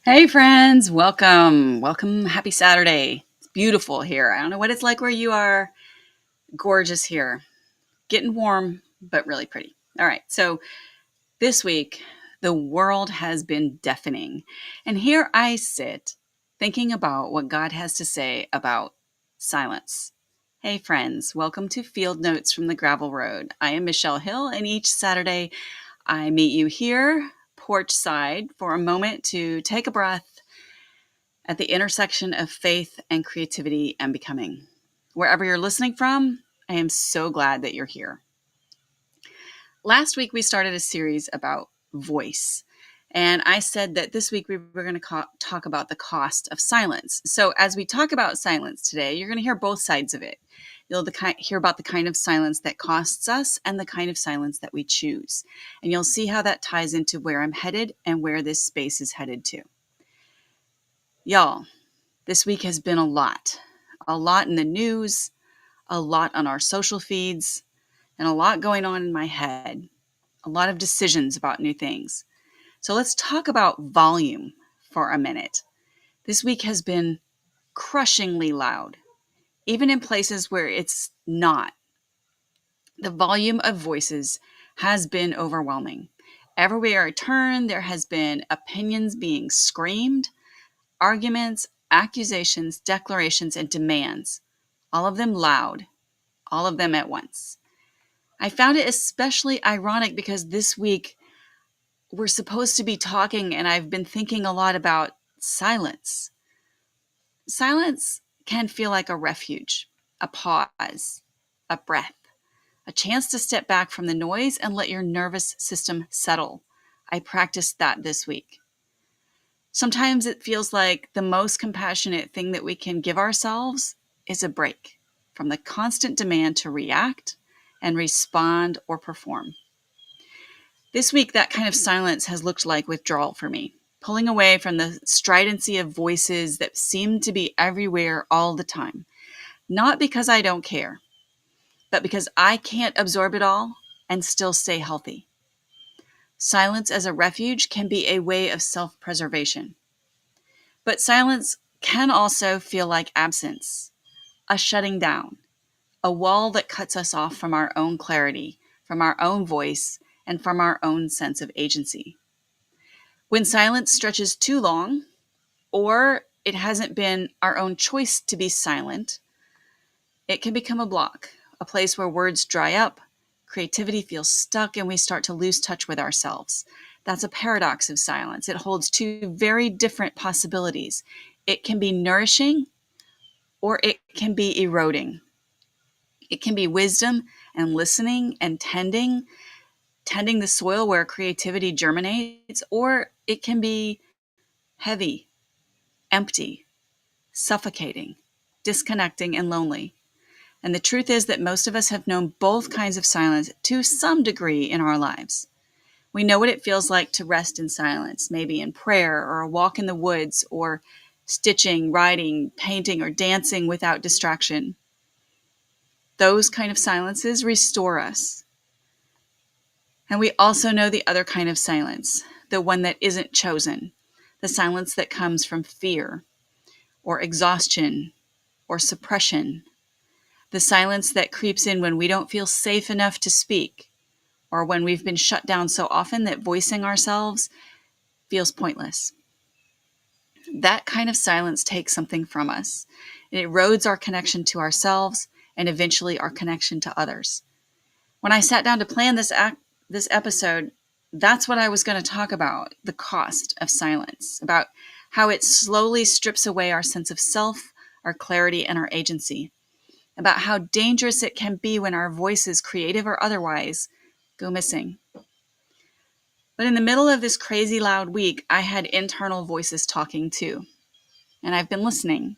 Hey friends, welcome. Welcome. Happy Saturday. It's beautiful here. I don't know what it's like where you are. Gorgeous here. Getting warm, but really pretty. All right. So this week, the world has been deafening. And here I sit thinking about what God has to say about silence. Hey friends, welcome to Field Notes from the Gravel Road. I am Michelle Hill, and each Saturday I meet you here, porch side, for a moment to take a breath at the intersection of faith and creativity and becoming. Wherever you're listening from, I am so glad that you're here. Last week, we started a series about voice. And I said that this week we were going to talk about the cost of silence. So, as we talk about silence today, you're going to hear both sides of it. You'll hear about the kind of silence that costs us and the kind of silence that we choose. And you'll see how that ties into where I'm headed and where this space is headed to. Y'all, this week has been a lot in the news, a lot on our social feeds, and a lot going on in my head, a lot of decisions about new things. So let's talk about volume for a minute. This week has been crushingly loud, even in places where it's not. The volume of voices has been overwhelming. Everywhere I turn, there has been opinions being screamed, arguments, accusations, declarations, and demands, all of them loud, all of them at once. I found it especially ironic because this week we're supposed to be talking, and I've been thinking a lot about silence. Silence can feel like a refuge, a pause, a breath, a chance to step back from the noise and let your nervous system settle. I practiced that this week. Sometimes it feels like the most compassionate thing that we can give ourselves is a break from the constant demand to react and respond or perform. This week, that kind of silence has looked like withdrawal for me, pulling away from the stridency of voices that seem to be everywhere all the time. Not because I don't care, but because I can't absorb it all and still stay healthy. Silence as a refuge can be a way of self-preservation. But silence can also feel like absence, a shutting down, a wall that cuts us off from our own clarity, from our own voice, and from our own sense of agency. When silence stretches too long, or it hasn't been our own choice to be silent, it can become a block, a place where words dry up, creativity feels stuck, and we start to lose touch with ourselves. That's a paradox of silence. It holds two very different possibilities. It can be nourishing, or it can be eroding. It can be wisdom and listening and tending the soil where creativity germinates, or it can be heavy, empty, suffocating, disconnecting, and lonely. And the truth is that most of us have known both kinds of silence to some degree in our lives. We know what it feels like to rest in silence, maybe in prayer or a walk in the woods or stitching, writing, painting, or dancing without distraction. Those kind of silences restore us. And we also know the other kind of silence, the one that isn't chosen, the silence that comes from fear or exhaustion or suppression, the silence that creeps in when we don't feel safe enough to speak, or when we've been shut down so often that voicing ourselves feels pointless. That kind of silence takes something from us. It erodes our connection to ourselves and eventually our connection to others. When I sat down to plan this episode, that's what I was going to talk about, the cost of silence, about how it slowly strips away our sense of self, our clarity, and our agency, about how dangerous it can be when our voices, creative or otherwise, go missing. But in the middle of this crazy loud week, I had internal voices talking too, and I've been listening.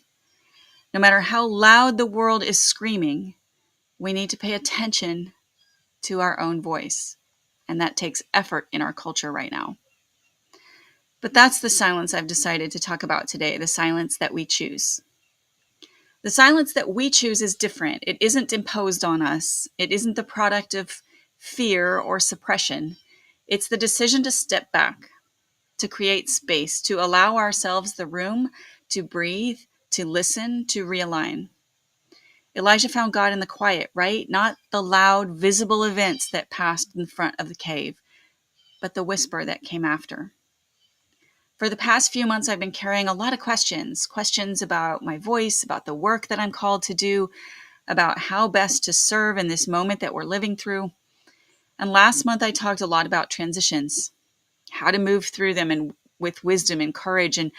No matter how loud the world is screaming, we need to pay attention to our own voice. And that takes effort in our culture right now. But that's the silence I've decided to talk about today, the silence that we choose. The silence that we choose is different. It isn't imposed on us. It isn't the product of fear or suppression. It's the decision to step back, to create space, to allow ourselves the room to breathe, to listen, to realign. Elijah found God in the quiet, right? Not the loud, visible events that passed in front of the cave, but the whisper that came after. For the past few months, I've been carrying a lot of questions about my voice, about the work that I'm called to do, about how best to serve in this moment that we're living through. And last month, I talked a lot about transitions, how to move through them and with wisdom and courage. And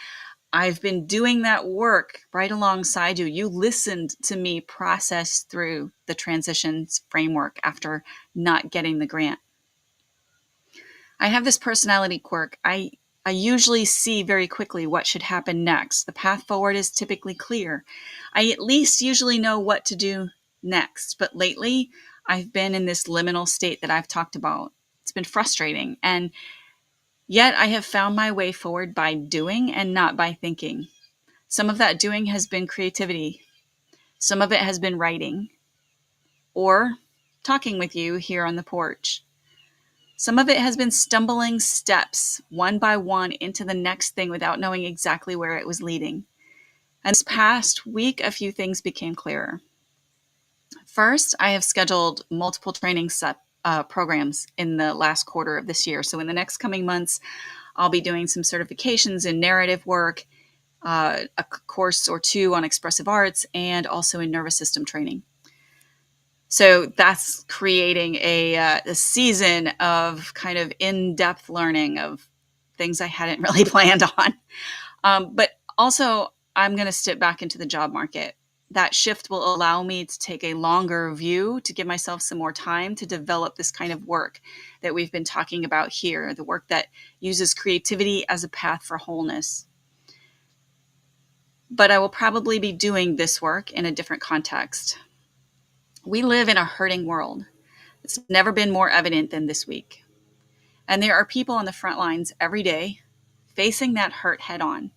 I've been doing that work right alongside you. You listened to me process through the transitions framework after not getting the grant. I have this personality quirk. I usually see very quickly what should happen next. The path forward is typically clear. I at least usually know what to do next. But lately, I've been in this liminal state that I've talked about. It's been frustrating. And yet I have found my way forward by doing and not by thinking. Some of that doing has been creativity. Some of it has been writing or talking with you here on the porch. Some of it has been stumbling steps one by one into the next thing without knowing exactly where it was leading. And this past week, a few things became clearer. First, I have scheduled multiple training programs in the last quarter of this year. So in the next coming months, I'll be doing some certifications in narrative work, a course or two on expressive arts, and also in nervous system training. So that's creating a season of kind of in-depth learning of things I hadn't really planned on. But also, I'm going to step back into the job market. That shift will allow me to take a longer view, to give myself some more time to develop this kind of work that we've been talking about here, the work that uses creativity as a path for wholeness. But I will probably be doing this work in a different context. We live in a hurting world. It's never been more evident than this week. And there are people on the front lines every day facing that hurt head on.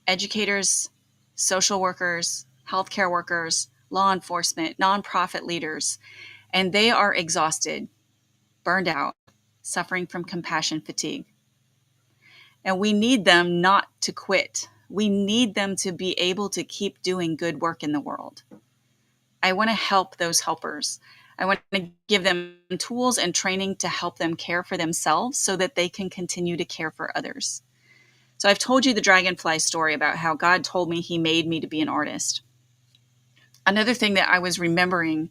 Educators, social workers, healthcare workers, law enforcement, nonprofit leaders, and they are exhausted, burned out, suffering from compassion fatigue. And we need them not to quit. We need them to be able to keep doing good work in the world. I want to help those helpers. I want to give them tools and training to help them care for themselves so that they can continue to care for others. So I've told you the dragonfly story about how God told me he made me to be an artist. Another thing that I was remembering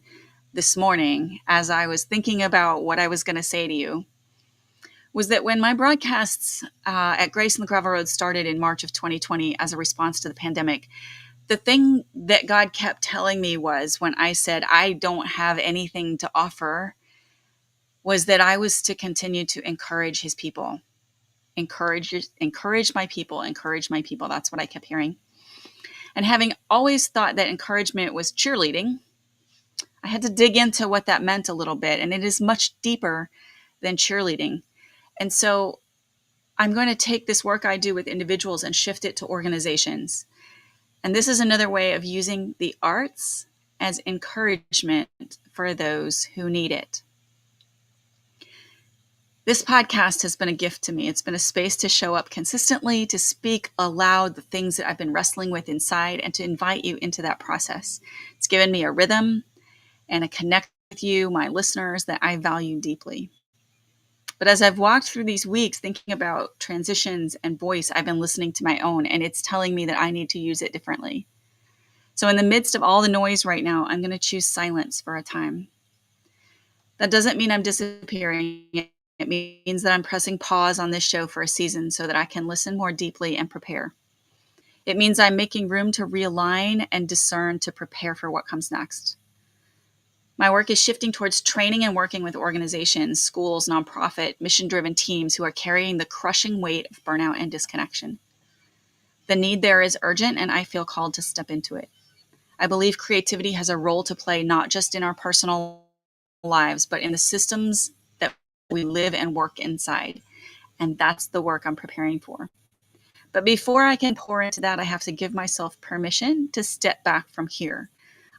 this morning as I was thinking about what I was going to say to you was that when my broadcasts at Grace and the Gravel Road started in March of 2020 as a response to the pandemic, the thing that God kept telling me was when I said, I don't have anything to offer, was that I was to continue to encourage his people. Encourage my people, encourage my people. That's what I kept hearing. And having always thought that encouragement was cheerleading, I had to dig into what that meant a little bit. And it is much deeper than cheerleading. And so I'm going to take this work I do with individuals and shift it to organizations. And this is another way of using the arts as encouragement for those who need it. This podcast has been a gift to me. It's been a space to show up consistently, to speak aloud the things that I've been wrestling with inside, and to invite you into that process. It's given me a rhythm and a connect with you, my listeners, that I value deeply. But as I've walked through these weeks thinking about transitions and voice, I've been listening to my own, and it's telling me that I need to use it differently. So in the midst of all the noise right now, I'm going to choose silence for a time. That doesn't mean I'm disappearing. It means that I'm pressing pause on this show for a season so that I can listen more deeply and prepare. It means I'm making room to realign and discern to prepare for what comes next. My work is shifting towards training and working with organizations, schools, nonprofit, mission-driven teams who are carrying the crushing weight of burnout and disconnection. The need there is urgent, and I feel called to step into it. I believe creativity has a role to play not just in our personal lives, but in the systems that we live and work inside. And that's the work I'm preparing for. But before I can pour into that, I have to give myself permission to step back from here.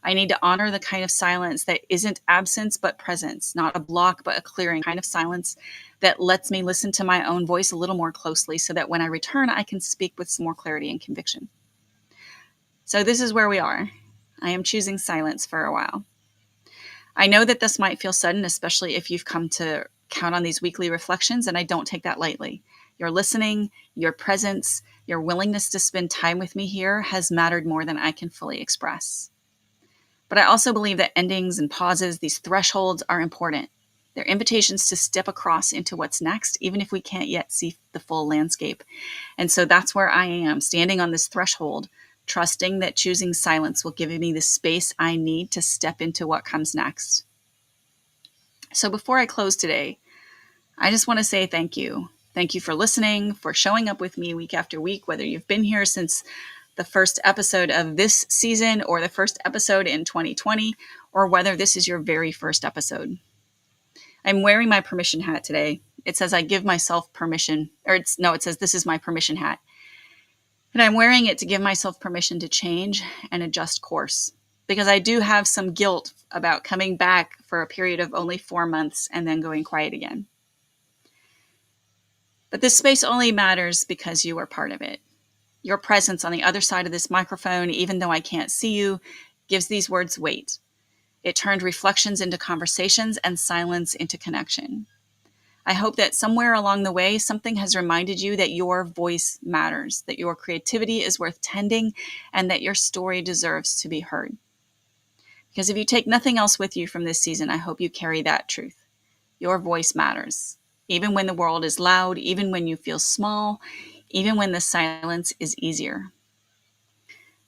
I need to honor the kind of silence that isn't absence but presence, not a block but a clearing kind of silence that lets me listen to my own voice a little more closely so that when I return, I can speak with some more clarity and conviction. So this is where we are. I am choosing silence for a while. I know that this might feel sudden, especially if you've come to count on these weekly reflections, and I don't take that lightly. Your listening, your presence, your willingness to spend time with me here has mattered more than I can fully express. But I also believe that endings and pauses, these thresholds, are important. They're invitations to step across into what's next, even if we can't yet see the full landscape. And so that's where I am, standing on this threshold, trusting that choosing silence will give me the space I need to step into what comes next. So before I close today, I just want to say thank you. Thank you for listening, for showing up with me week after week, whether you've been here since the first episode of this season or the first episode in 2020, or whether this is your very first episode. I'm wearing my permission hat today. It says I give myself permission, it says this is my permission hat. And I'm wearing it to give myself permission to change and adjust course, because I do have some guilt about coming back for a period of only 4 months and then going quiet again. But this space only matters because you are part of it. Your presence on the other side of this microphone, even though I can't see you, gives these words weight. It turned reflections into conversations and silence into connection. I hope that somewhere along the way, something has reminded you that your voice matters, that your creativity is worth tending, and that your story deserves to be heard. Because if you take nothing else with you from this season, I hope you carry that truth. Your voice matters. Even when the world is loud, even when you feel small, even when the silence is easier.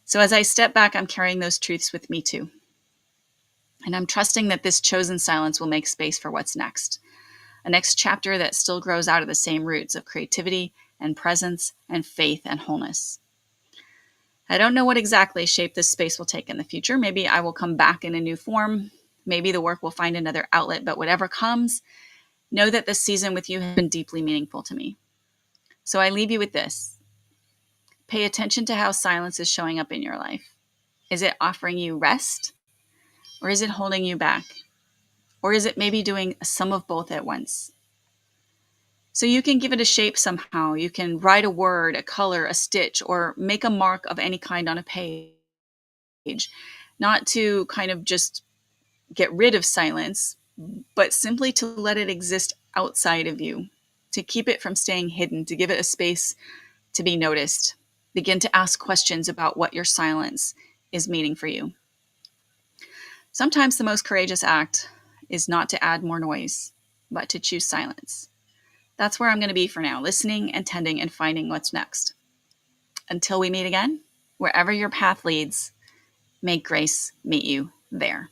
So as I step back, I'm carrying those truths with me too. And I'm trusting that this chosen silence will make space for what's next. A next chapter that still grows out of the same roots of creativity and presence and faith and wholeness. I don't know what exactly shape this space will take in the future. Maybe I will come back in a new form. Maybe the work will find another outlet, but whatever comes, know that this season with you has been deeply meaningful to me. So I leave you with this. Pay attention to how silence is showing up in your life. Is it offering you rest? Or is it holding you back? Or is it maybe doing some of both at once? So you can give it a shape somehow. You can write a word, a color, a stitch, or make a mark of any kind on a page. Not to kind of just get rid of silence, but simply to let it exist outside of you, to keep it from staying hidden, to give it a space to be noticed. Begin to ask questions about what your silence is meaning for you. Sometimes the most courageous act is not to add more noise, but to choose silence. That's where I'm going to be for now, listening and tending and finding what's next. Until we meet again, wherever your path leads, may grace meet you there.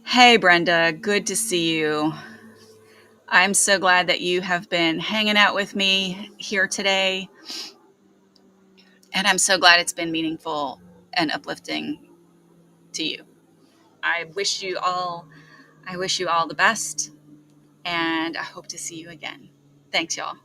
Hey, Brenda, good to see you. I'm so glad that you have been hanging out with me here today. And I'm so glad it's been meaningful and uplifting to you. I wish you all the best, and I hope to see you again. Thanks, y'all.